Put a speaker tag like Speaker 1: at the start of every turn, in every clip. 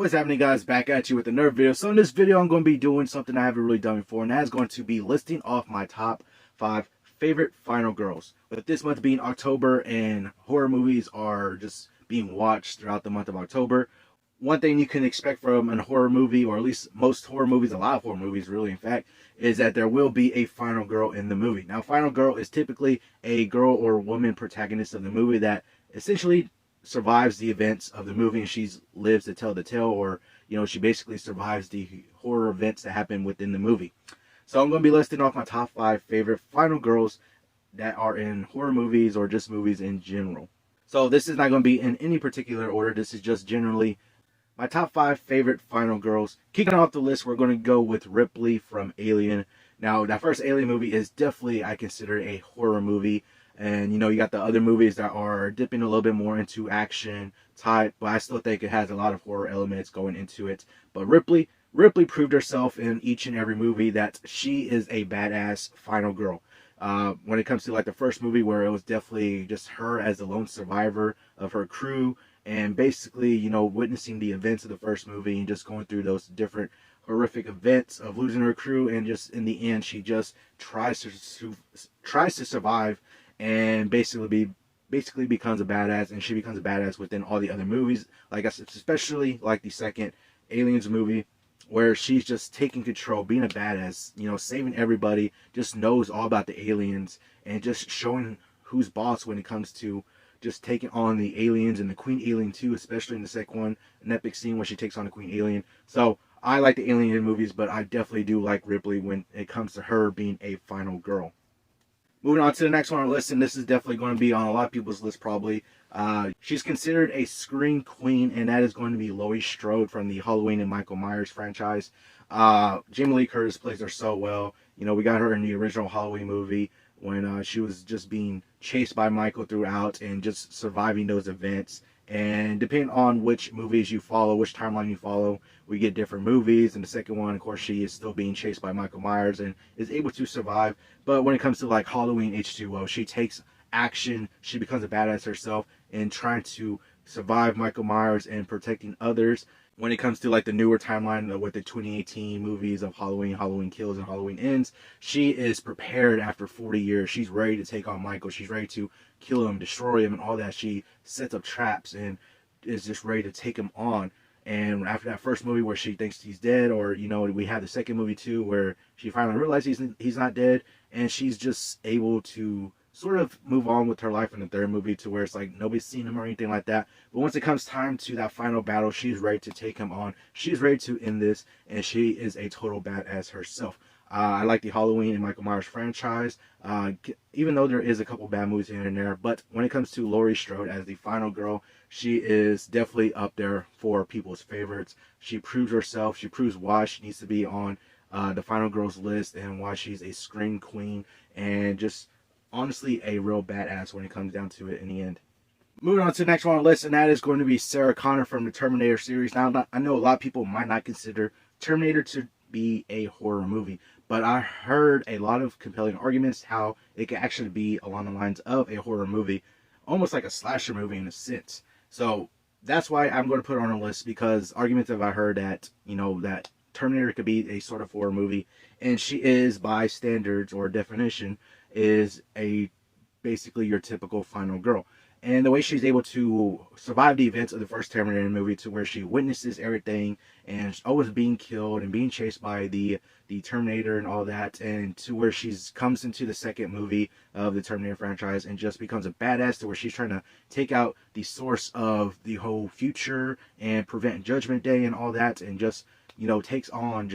Speaker 1: What's happening, guys? Back at you with another video. So in this video, I'm going to be doing something I haven't really done before, and that is going to be listing off my top 5 favorite final girls. With this month being October and horror movies are just being watched throughout the month of October, one thing you can expect from a horror movie, or at least most horror movies, a lot of horror movies really in fact, is that there will be a final girl in the movie. Now, final girl is typically a girl or woman protagonist of the movie that essentially survives the events of the movie, and she lives to tell the tale, or she basically survives the horror events that happen within the movie. So I'm going to be listing off my top 5 favorite final girls that are in horror movies or just movies in general. So this is not going to be in any particular order. This is just generally my top 5 favorite final girls. Kicking off the list, we're going to go with Ripley from Alien. Now, that first Alien movie is definitely, I consider, a horror movie. And, you got the other movies that are dipping a little bit more into action type, but I still think it has a lot of horror elements going into it. But Ripley proved herself in each and every movie that she is a badass final girl. When it comes to like the first movie, where it was definitely just her as the lone survivor of her crew, and basically, witnessing the events of the first movie and just going through those different horrific events of losing her crew, and just in the end, she just tries to survive, and basically becomes a badass, and she becomes a badass within all the other movies. Like I said, especially like the second Aliens movie, where she's just taking control, being a badass, saving everybody, just knows all about the aliens, and just showing who's boss when it comes to just taking on the aliens, and the Queen Alien too, especially in the second one, an epic scene where she takes on the Queen Alien. So I like the Alien movies, but I definitely do like Ripley when it comes to her being a final girl. Moving on to the next one on our list, and this is definitely going to be on a lot of people's list probably. She's considered a scream queen, and that is going to be Laurie Strode from the Halloween and Michael Myers franchise. Jamie Lee Curtis plays her so well. We got her in the original Halloween movie when she was just being chased by Michael throughout and just surviving those events. And depending on which movies you follow, which timeline you follow, we get different movies. In the second one, of course, she is still being chased by Michael Myers and is able to survive. But when it comes to like Halloween H2O, she takes action. She becomes a badass herself in trying to survive Michael Myers and protecting others. When it comes to like the newer timeline with the 2018 movies of Halloween, Halloween Kills, and Halloween Ends, she is prepared after 40 years. She's ready to take on Michael. She's ready to kill him, destroy him, and all that. She sets up traps and is just ready to take him on. And after that first movie where she thinks he's dead, or we have the second movie too where she finally realizes he's not dead, and she's just able to sort of move on with her life in the third movie, to where it's like nobody's seen him or anything like that. But once it comes time to that final battle, she's ready to take him on. She's ready to end this, and she is a total badass herself. I like the Halloween and Michael Myers franchise, even though there is a couple bad movies here and there. But when it comes to Laurie Strode as the final girl, she is definitely up there for people's favorites. She proves herself. She proves why she needs to be on the final girls list, and why she's a scream queen, and just honestly a real badass when it comes down to it in the end. Moving on to the next one on the list, and that is going to be Sarah Connor from the Terminator series. Now, I know a lot of people might not consider Terminator to be a horror movie, but I heard a lot of compelling arguments how it could actually be along the lines of a horror movie, almost like a slasher movie in a sense. So that's why I'm going to put it on a list, because arguments have I heard that, that Terminator could be a sort of horror movie, and she is, by standards or definition, is basically your typical final girl. And the way she's able to survive the events of the first Terminator movie, to where she witnesses everything and always being killed and being chased by the Terminator and all that, and to where she's comes into the second movie of the Terminator franchise and just becomes a badass, to where she's trying to take out the source of the whole future and prevent Judgment Day and all that, and just takes on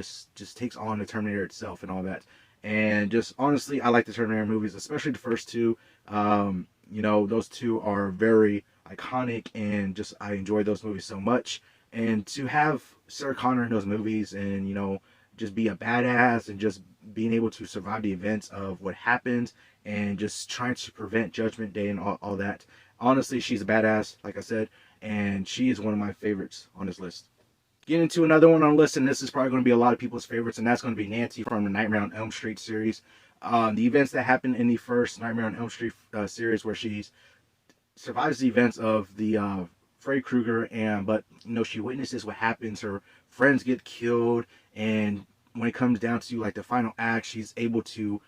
Speaker 1: takes on the Terminator itself and all that. And just honestly, I like the Terminator movies, especially the first two. Those two are very iconic, and just I enjoy those movies so much. And to have Sarah Connor in those movies, and just be a badass, and just being able to survive the events of what happened, and just trying to prevent Judgment Day and all that. Honestly, she's a badass, like I said, and she is one of my favorites on this list. Get into another one on the list, and this is probably going to be a lot of people's favorites, and that's going to be Nancy from the Nightmare on Elm Street series. The events that happened in the first Nightmare on Elm Street series, where she survives the events of the Freddy Krueger, but you know, she witnesses what happens. Her friends get killed, and when it comes down to like the final act, she's able to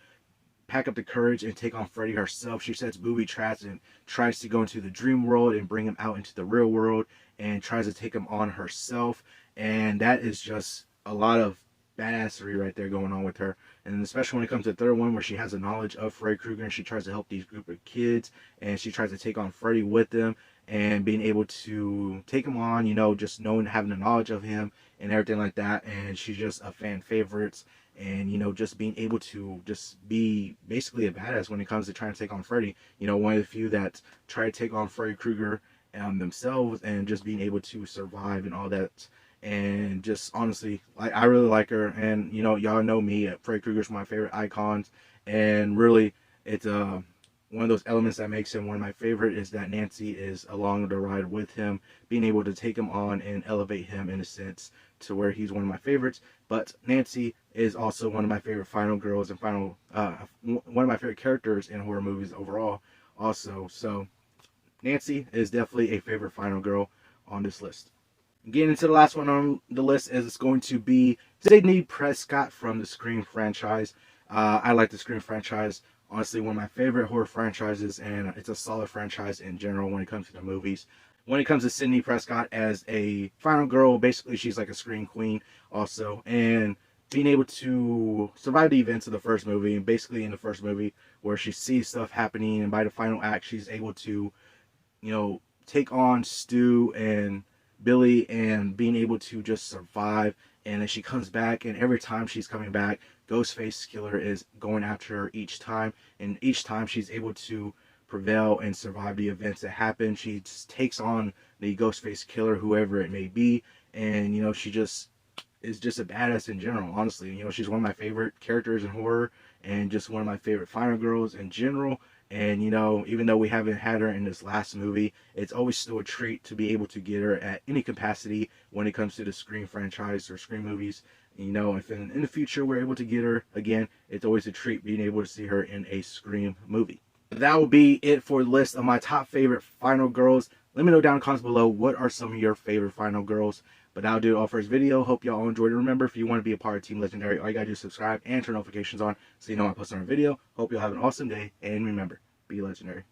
Speaker 1: pack up the courage and take on Freddy herself. She sets booby traps and tries to go into the dream world and bring him out into the real world, and tries to take him on herself. And that is just a lot of badassery right there going on with her. And especially when it comes to the third one, where she has a knowledge of Freddy Krueger and she tries to help these group of kids, and she tries to take on Freddy with them, and being able to take him on, you know, just knowing, having the knowledge of him and everything like that. And she's just a fan favorite, and you know, just being able to just be basically a badass when it comes to trying to take on Freddy. You know, one of the few that try to take on Freddy Krueger themselves, and just being able to survive and all that. And just honestly, I really like her. And you know, y'all know me, Freddy Krueger's my favorite icons, and really it's one of those elements that makes him one of my favorite is that Nancy is along the ride with him, being able to take him on and elevate him in a sense to where he's one of my favorites. But Nancy is also one of my favorite final girls and one of my favorite characters in horror movies overall also. So Nancy is definitely a favorite final girl on this list. Getting into the last one on the list is it's going to be Sidney Prescott from the Scream franchise. I like the Scream franchise. Honestly, one of my favorite horror franchises, and it's a solid franchise in general when it comes to the movies. When it comes to Sidney Prescott as a final girl, basically she's like a scream queen also, and being able to survive the events of the first movie, and basically in the first movie where she sees stuff happening, and by the final act she's able to, you know, take on Stu and Billy, and being able to just survive. And then she comes back, and every time she's coming back, Ghostface Killer is going after her each time, and each time she's able to prevail and survive the events that happen. She just takes on the Ghostface Killer, whoever it may be, and you know, she just is just a badass in general. Honestly, you know, she's one of my favorite characters in horror, and just one of my favorite final girls in general. And you know, even though we haven't had her in this last movie, it's always still a treat to be able to get her at any capacity when it comes to the Scream franchise or Scream movies. You know, if in the future we're able to get her again, it's always a treat being able to see her in a Scream movie. That will be it for the list of my top favorite final girls. Let me know down in the comments below, what are some of your favorite final girls? But that'll do it all for this video. Hope y'all enjoyed it. Remember, if you want to be a part of Team Legendary, all you gotta do is subscribe and turn notifications on so you know when I post another video. Hope y'all have an awesome day, and remember, be legendary.